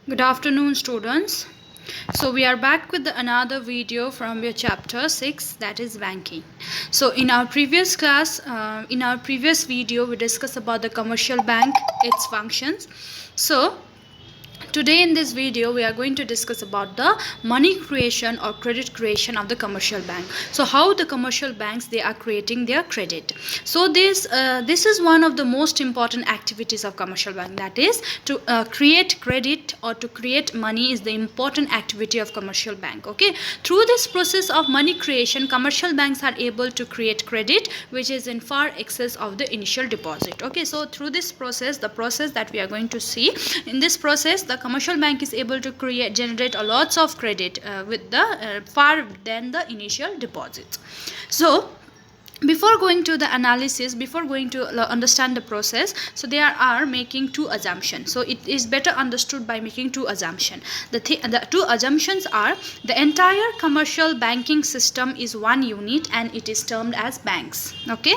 Good afternoon, students. So we are back with another video from your chapter 6, that is banking. So in our previous class, in our previous video, we discussed about the commercial bank, its functions. So today in this video we are going to discuss about the money creation or credit creation of the commercial bank. So how the commercial banks, they are creating their credit. So this is one of the most important activities of commercial bank, that is to create credit or to create money is the important activity of commercial bank. Okay, through this process of money creation, commercial banks are able to create credit which is in far excess of the initial deposit. Okay, so through this process, the process that we are going to see, in this process the commercial bank is able to generate a lots of credit with the far than the initial deposits. So before going to the analysis, before going to understand the process, so they are making two assumptions. So it is better understood by making two assumptions. The two assumptions are: the entire commercial banking system is one unit and it is termed as banks. Okay,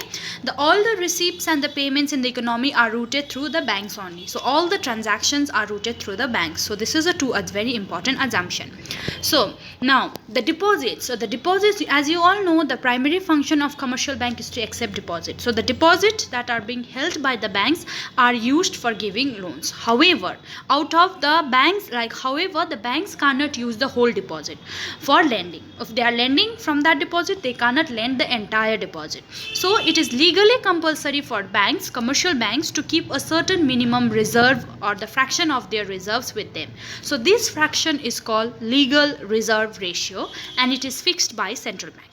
all the receipts and the payments in the economy are routed through the banks only. So all the transactions are routed through the banks. So this is a very important assumption. So now the deposits. So the deposits, as you all know, the primary function of commercial bank is to accept deposit. So the deposit that are being held by the banks are used for giving loans. However, out of the banks, the banks cannot use the whole deposit for lending. If they are lending from that deposit, they cannot lend the entire deposit. So it is legally compulsory for banks, commercial banks, to keep a certain minimum reserve or the fraction of their reserves with them. So this fraction is called legal reserve ratio and it is fixed by central bank.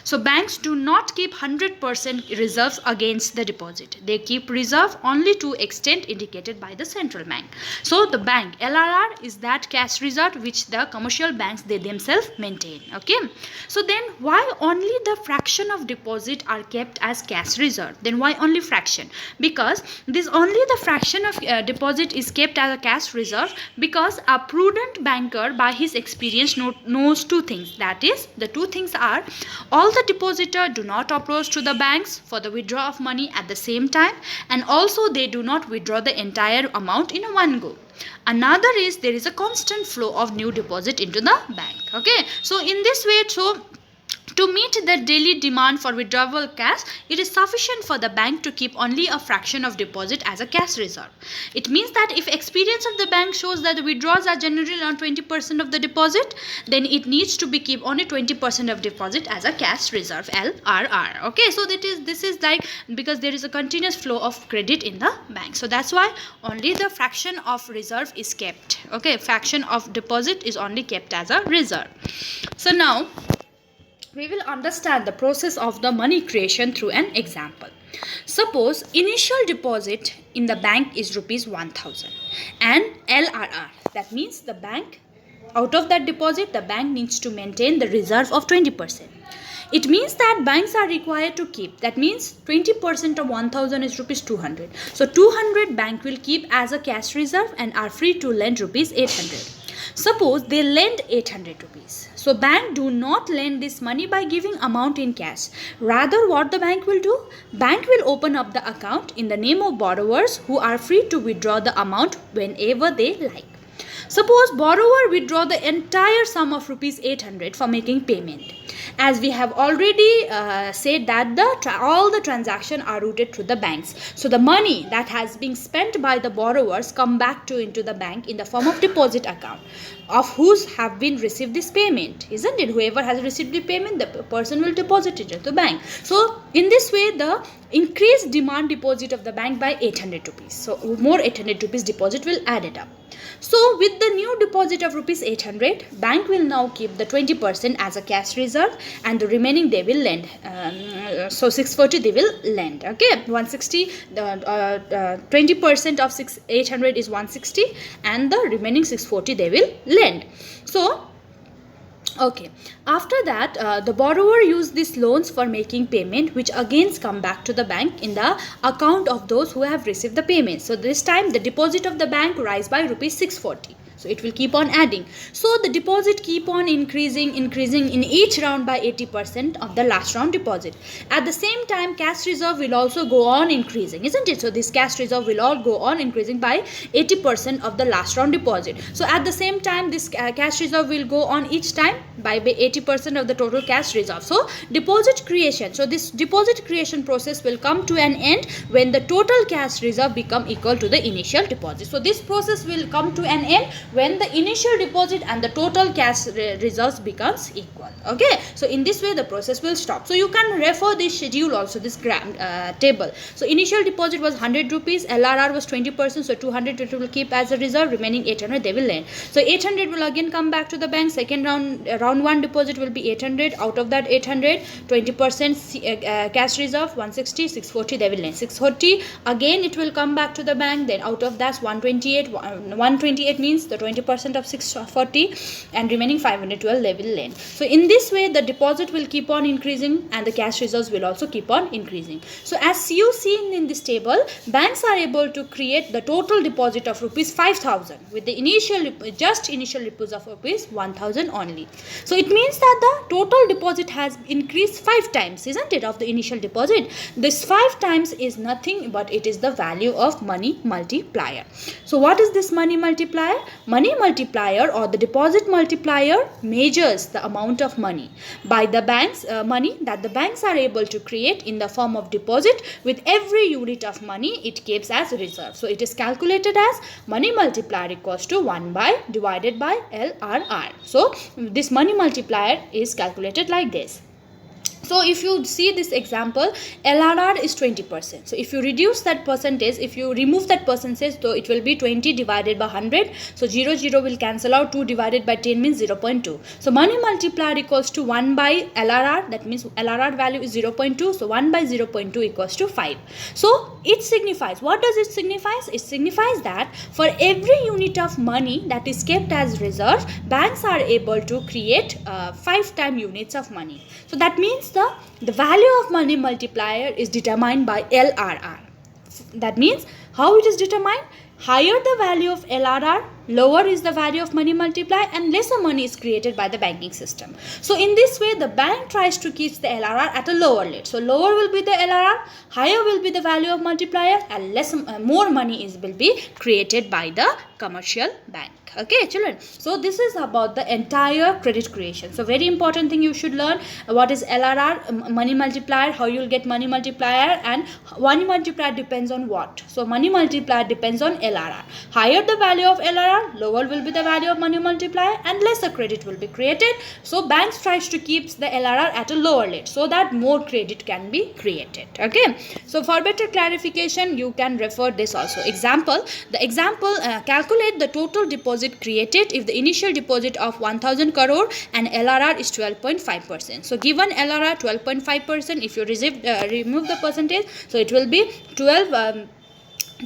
So banks do not keep 100% reserves against the deposit. They keep reserve only to extent indicated by the central bank. So the bank LRR is that cash reserve which the commercial banks, they themselves maintain. Okay. So then why only the fraction of deposit are kept as cash reserve? Then why only fraction? Because this only the fraction of deposit is kept as a cash reserve because a prudent banker by his experience knows two things. That is, the two things are: all the depositor do not approach to the banks for the withdrawal of money at the same time, and also they do not withdraw the entire amount in one go. Another is there is a constant flow of new deposit into the bank. Okay, so in this way, to meet the daily demand for withdrawal cash, it is sufficient for the bank to keep only a fraction of deposit as a cash reserve. It means that if experience of the bank shows that the withdrawals are generally around 20% of the deposit, then it needs to be keep only 20% of deposit as a cash reserve, LRR. Okay, so this is like, because there is a continuous flow of credit in the bank. So that's why only the fraction of reserve is kept. Okay, fraction of deposit is only kept as a reserve. So now we will understand the process of the money creation through an example. Suppose initial deposit in the bank is rupees 1000 and LRR, that means the bank, out of that deposit, the bank needs to maintain the reserve of 20%. It means that banks are required to keep, that means 20% of 1000 is rupees 200. So 200 bank will keep as a cash reserve and are free to lend rupees 800. Suppose they lend 800 rupees. So bank do not lend this money by giving amount in cash. Rather, what the bank will do? Bank will open up the account in the name of borrowers who are free to withdraw the amount whenever they like. Suppose borrower withdraw the entire sum of rupees 800 for making payment. As we have already said that all the transactions are routed through the banks. So the money that has been spent by the borrowers come back into the bank in the form of deposit account of whose have been received this payment, isn't it? Whoever has received the payment, the person will deposit it into the bank. So in this way, the increased demand deposit of the bank by 800 rupees. So more 800 rupees deposit will add it up. So with the new deposit of rupees 800, bank will now keep the 20% as a cash reserve and the remaining they will lend. So 640 they will lend. Okay, 160, 20% of 800 is 160 and the remaining 640 they will lend. So okay, after that the borrower use these loans for making payment, which again come back to the bank in the account of those who have received the payment. So this time the deposit of the bank rise by rupees 640. So it will keep on adding. So the deposit keep on increasing in each round by 80% of the last round deposit. At the same time, cash reserve will also go on increasing, isn't it? So this cash reserve will all go on increasing by 80% of the last round deposit. So at the same time, this cash reserve will go on each time by 80% of the total cash reserve. So deposit creation. So this deposit creation process will come to an end when the total cash reserve become equal to the initial deposit. So this process will come to an end when the initial deposit and the total cash reserves becomes equal. Okay, so in this way the process will stop. So you can refer this schedule also, this table. So initial deposit was 100 rupees, LRR was 20%, so 200 it will keep as a reserve, remaining 800 they will lend. So 800 will again come back to the bank. Second round 1 deposit will be 800. Out of that 800, 20% cash reserve 160, 640 they will lend. 640 again it will come back to the bank. Then out of that 128 means the 20% of 640, and remaining 512 they will lend. So in this way the deposit will keep on increasing and the cash reserves will also keep on increasing. So as you see in this table, banks are able to create the total deposit of rupees 5,000 with the initial deposit of rupees 1,000 only. So it means that the total deposit has increased 5 times, isn't it, of the initial deposit. This 5 times is nothing but it is the value of money multiplier. So what is this money multiplier? Money multiplier or the deposit multiplier measures the amount of money by the banks, money that the banks are able to create in the form of deposit. With every unit of money it keeps as reserve. So it is calculated as money multiplier equals to 1 by divided by LRR. So this money multiplier is calculated like this. So if you see this example, LRR is 20%. So if you reduce that percentage, if you remove that percentage, so it will be 20 divided by 100. So 0 will cancel out. 2 divided by 10 means 0.2. So money multiplier equals to 1 by LRR. That means LRR value is 0.2. So 1 by 0.2 equals to 5. So it signifies, what does it signify? It signifies that for every unit of money that is kept as reserve, banks are able to create 5 time units of money. So that means the value of money multiplier is determined by LRR. That means how it is determined? Higher the value of LRR, lower is the value of money multiplier, and lesser money is created by the banking system. So in this way the bank tries to keep the LRR at a lower rate. So lower will be the LRR, higher will be the value of multiplier, and more money will be created by the commercial bank. Okay children, so this is about the entire credit creation. So very important thing you should learn, what is LRR, money multiplier, how you will get money multiplier, and money multiplier depends on what. So money multiplier depends on LRR. Higher the value of LRR, lower will be the value of money multiplier, and lesser credit will be created. So banks tries to keep the LRR at a lower rate so that more credit can be created. Okay, so for better clarification you can refer this also. Example, calculate the total deposit created if the initial deposit of 1,000 crore and LRR is 12.5%. So given LRR 12.5%, if you remove the percentage, so it will be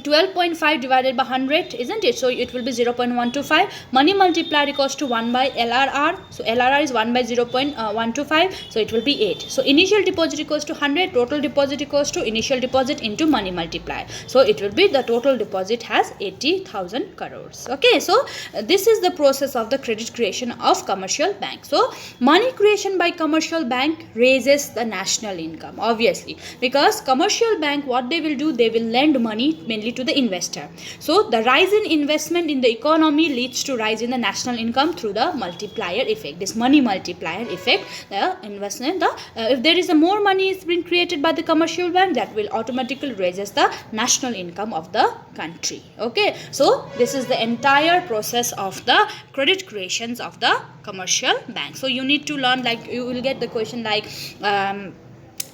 12.5 divided by 100, isn't it? So it will be 0.125. Money multiplier equals to 1 by LRR. So LRR is 1 by 0.125. So it will be 8. So initial deposit equals to 100. Total deposit equals to initial deposit into money multiplier. So it will be the total deposit has 80,000 crores. Okay. So this is the process of the credit creation of commercial bank. So money creation by commercial bank raises the national income, obviously, because commercial bank, what they will do, they will lend money mainly to the investor. So the rise in investment in the economy leads to rise in the national income through the multiplier effect. This money multiplier effect, the investment, if there is a more money is being created by the commercial bank, that will automatically raises the national income of the country. Okay, so this is the entire process of the credit creations of the commercial bank. So you need to learn, like you will get the question like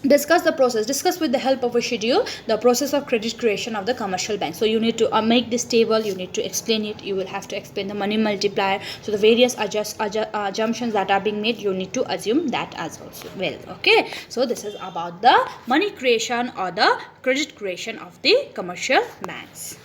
discuss with the help of a schedule the process of credit creation of the commercial bank. So you need to make this table, you need to explain it, you will have to explain the money multiplier. So the various assumptions that are being made, you need to assume that as also well. Okay, so this is about the money creation or the credit creation of the commercial banks.